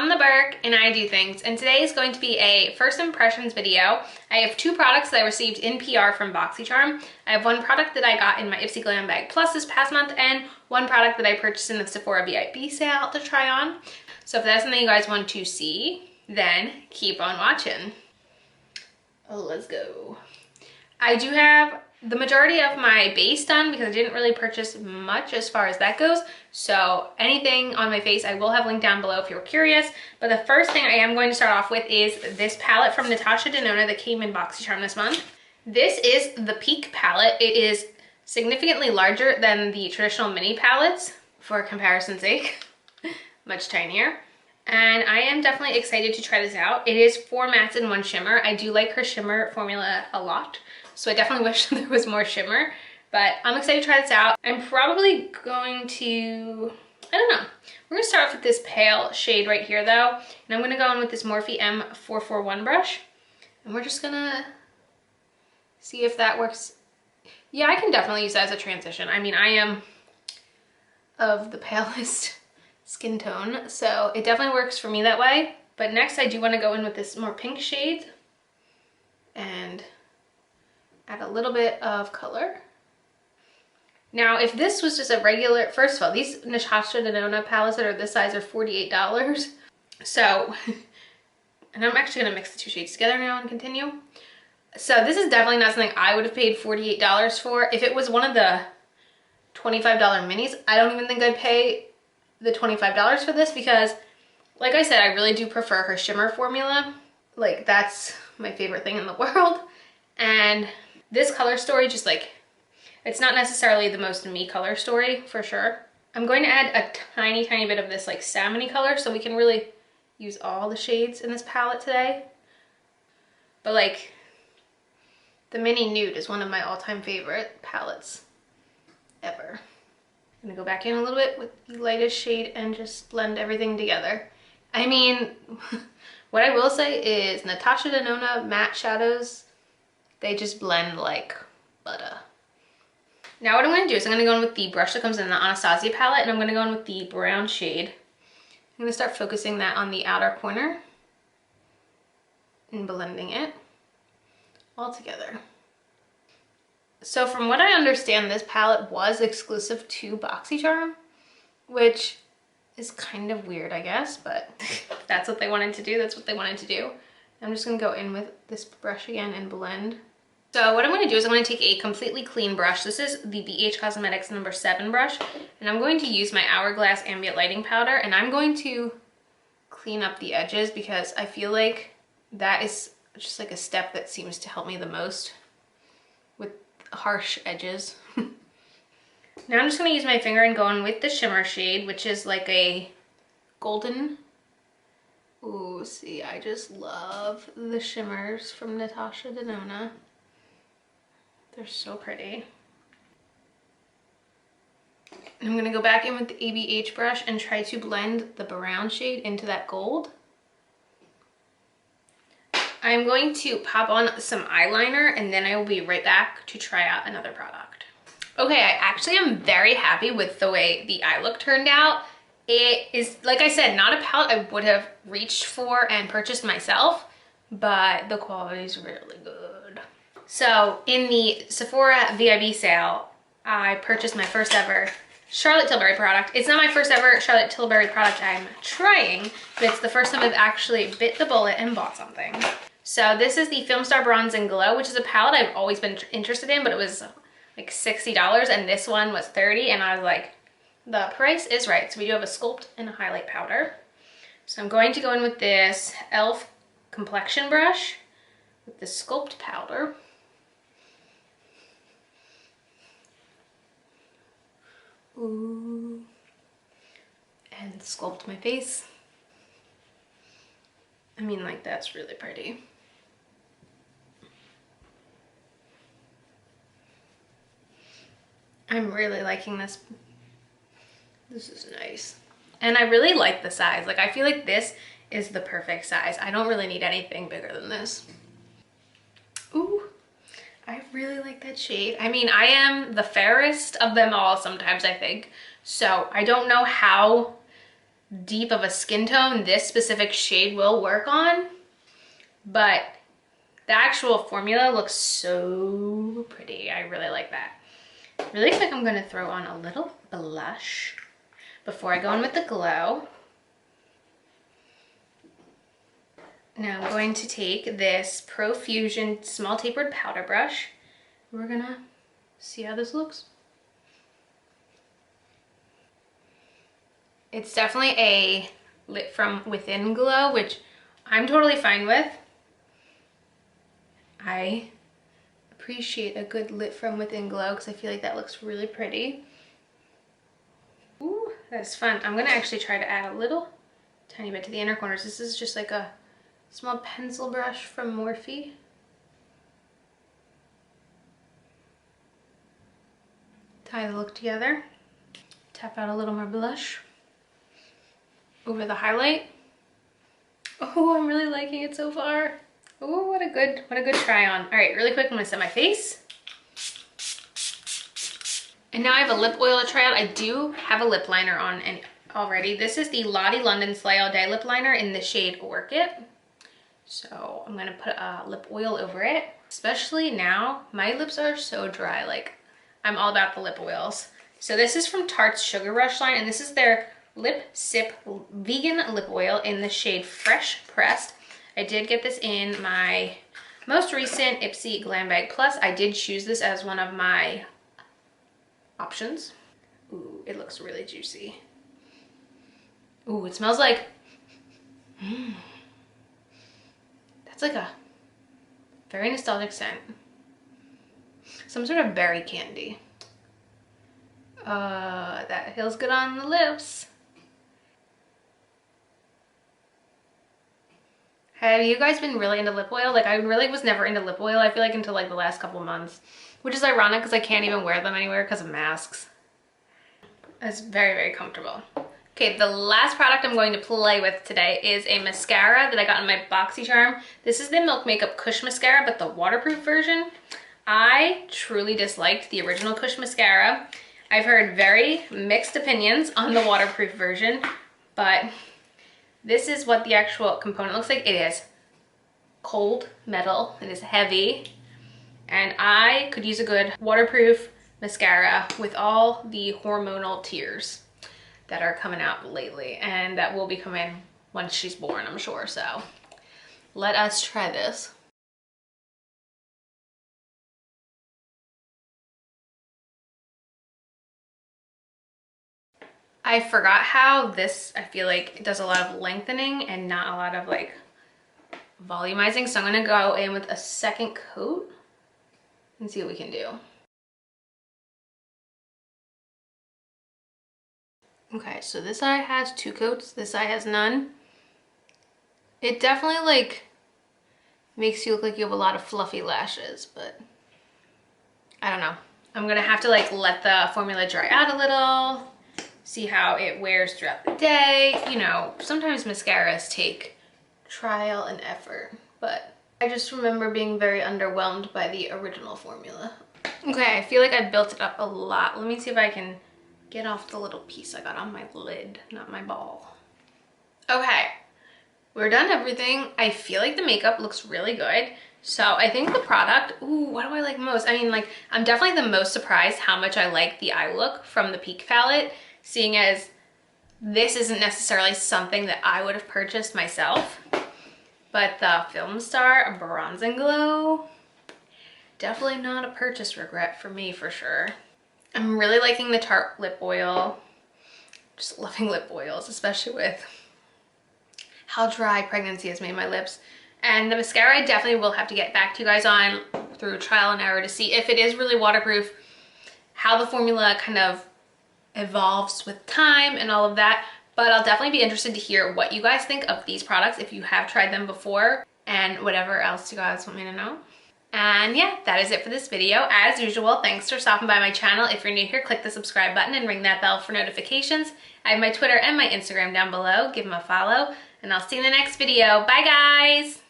I'm the Burke and I do things, and today is going to be a first impressions video. I have two products that I received in PR from Boxycharm. I have one product that I got in my Ipsy Glam Bag Plus this past month, and one product that I purchased in the Sephora VIP sale to try on. So if that's something you guys want to see, then keep on watching. Let's go. I do have the majority of my base done because I didn't really purchase much as far as that goes. So anything on my face I will have linked down below if you're curious. But the first thing I am going to start off with is this palette from Natasha Denona that came in Boxycharm this month. This is the Peak Palette. It is significantly larger than the traditional mini palettes for comparison's sake. Much tinier. And I am definitely excited to try this out. It is 4 mattes and 1 shimmer. I do like her shimmer formula a lot, so I definitely wish there was more shimmer, but I'm excited to try this out. I'm probably going to, I don't know. We're gonna start off with this pale shade right here though, and I'm gonna go in with this Morphe M441 brush, and we're just gonna see if that works. Yeah, I can definitely use that as a transition. I mean, I am of the palest skin tone, so it definitely works for me that way. But next I do want to go in with this more pink shade and add a little bit of color. Now if this was just a regular, first of all, these Natasha Denona palettes that are this size are $48. So, and I'm actually going to mix the two shades together now and continue. So this is definitely not something I would have paid $48 for. If it was one of the $25 minis, I don't even think I'd pay the $25 for this because, like I said, I really do prefer her shimmer formula. Like, that's my favorite thing in the world. And this color story, just like, it's not necessarily the most me color story for sure. I'm going to add a tiny bit of this like salmony color so we can really use all the shades in this palette today. But like, the mini nude is one of my all-time favorite palettes ever. I'm gonna go back in a little bit with the lightest shade and just blend everything together. I mean, what I will say is Natasha Denona matte shadows, they just blend like butter. Now what I'm gonna do is I'm gonna go in with the brush that comes in the Anastasia palette, and I'm gonna go in with the brown shade. I'm gonna start focusing that on the outer corner and blending it all together. So from what I understand, this palette was exclusive to Boxycharm, which is kind of weird, I guess, but that's what they wanted to do. That's what they wanted to do. I'm just gonna go in with this brush again and blend. So what I'm gonna do is I'm gonna take a completely clean brush. This is the BH Cosmetics number 7 brush, and I'm going to use my Hourglass Ambient Lighting Powder, and I'm going to clean up the edges because I feel like that is just like a step that seems to help me the most with harsh edges. Now I'm just going to use my finger and go in with the shimmer shade, which is like a golden. Ooh, see, I just love the shimmers from Natasha Denona. They're so pretty. And I'm going to go back in with the ABH brush and try to blend the brown shade into that gold. I'm going to pop on some eyeliner and then I will be right back to try out another product. Okay, I actually am very happy with the way the eye look turned out. It is, like I said, not a palette I would have reached for and purchased myself, but the quality is really good. So in the Sephora VIP sale, I purchased my first ever Charlotte Tilbury product. It's not my first ever Charlotte Tilbury product I'm trying, but it's the first time I've actually bit the bullet and bought something. So this is the Film Star Bronze and Glow, which is a palette I've always been interested in, but it was like $60 and this one was $30, and I was like, the price is right. So we do have a sculpt and a highlight powder. So I'm going to go in with this e.l.f. complexion brush with the sculpt powder. Ooh. And sculpt my face. I mean, like, that's really pretty. I'm really liking this. This is nice. And I really like the size. Like, I feel like this is the perfect size. I don't really need anything bigger than this. Ooh, I really like that shade. I mean, I am the fairest of them all sometimes, I think. So I don't know how deep of a skin tone this specific shade will work on, but the actual formula looks so pretty. I really like that. Really quick, I'm going to throw on a little blush before I go in with the glow. Now I'm going to take this Profusion small tapered powder brush. We're gonna see how this looks. It's definitely a lit from within glow, which I'm totally fine with. I appreciate a good lit from within glow because I feel like that looks really pretty. Ooh, that's fun. I'm gonna actually try to add a little tiny bit to the inner corners. This is just like a small pencil brush from Morphe. Tie the look together. Tap out a little more blush over the highlight. Oh, I'm really liking it so far. Oh, what a good try on. All right, really quick, I'm gonna set my face. And now I have a lip oil to try out. I do have a lip liner on already. This is the Lottie London Slay All Day lip liner in the shade Work It. So I'm gonna put a lip oil over it. Especially now, my lips are so dry. Like, I'm all about the lip oils. So this is from Tarte's Sugar Rush line, and this is their Lip Sip Vegan Lip Oil in the shade Fresh Pressed. I did get this in my most recent Ipsy Glam Bag Plus. I did choose this as one of my options. Ooh, it looks really juicy. Ooh, it smells like... That's like a very nostalgic scent. Some sort of berry candy. That feels good on the lips. Have you guys been really into lip oil? Like, I really was never into lip oil, I feel like, until like the last couple of months. Which is ironic because I can't even wear them anywhere because of masks. It's very, very comfortable. Okay, the last product I'm going to play with today is a mascara that I got in my Boxycharm. This is the Milk Makeup Kush Mascara, but the waterproof version. I truly disliked the original Kush Mascara. I've heard very mixed opinions on the waterproof version, but this is what the actual component looks like. It is cold metal, it is heavy, and I could use a good waterproof mascara with all the hormonal tears that are coming out lately, and that will be coming once she's born, I'm sure. So let us try this. I forgot how this, I feel like it does a lot of lengthening and not a lot of like volumizing. So I'm gonna go in with a second coat and see what we can do. Okay, so this eye has 2 coats, this eye has none. It definitely like makes you look like you have a lot of fluffy lashes, but I don't know. I'm gonna have to like let the formula dry out a little, see how it wears throughout the day. You know, sometimes mascaras take trial and effort, but I just remember being very underwhelmed by the original formula. Okay, I feel like I built it up a lot. Let me see if I can get off the little piece I got on my lid, not my ball. Okay, we're done everything. I feel like the makeup looks really good. So I think the product, ooh, what do I like most? I mean, like, I'm definitely the most surprised how much I like the eye look from the Peak Palette, seeing as this isn't necessarily something that I would have purchased myself. But the Film Star Bronze and Glow, definitely not a purchase regret for me for sure. I'm really liking the Tarte lip oil. Just loving lip oils, especially with how dry pregnancy has made my lips. And the mascara I definitely will have to get back to you guys on through trial and error to see if it is really waterproof, how the formula kind of evolves with time and all of that. But I'll definitely be interested to hear what you guys think of these products if you have tried them before, and whatever else you guys want me to know. And yeah, that is it for this video. As usual, thanks for stopping by my channel. If you're new here, click the subscribe button and ring that bell for notifications. I have my Twitter and my Instagram down below. Give them a follow, and I'll see you in the next video. Bye, guys!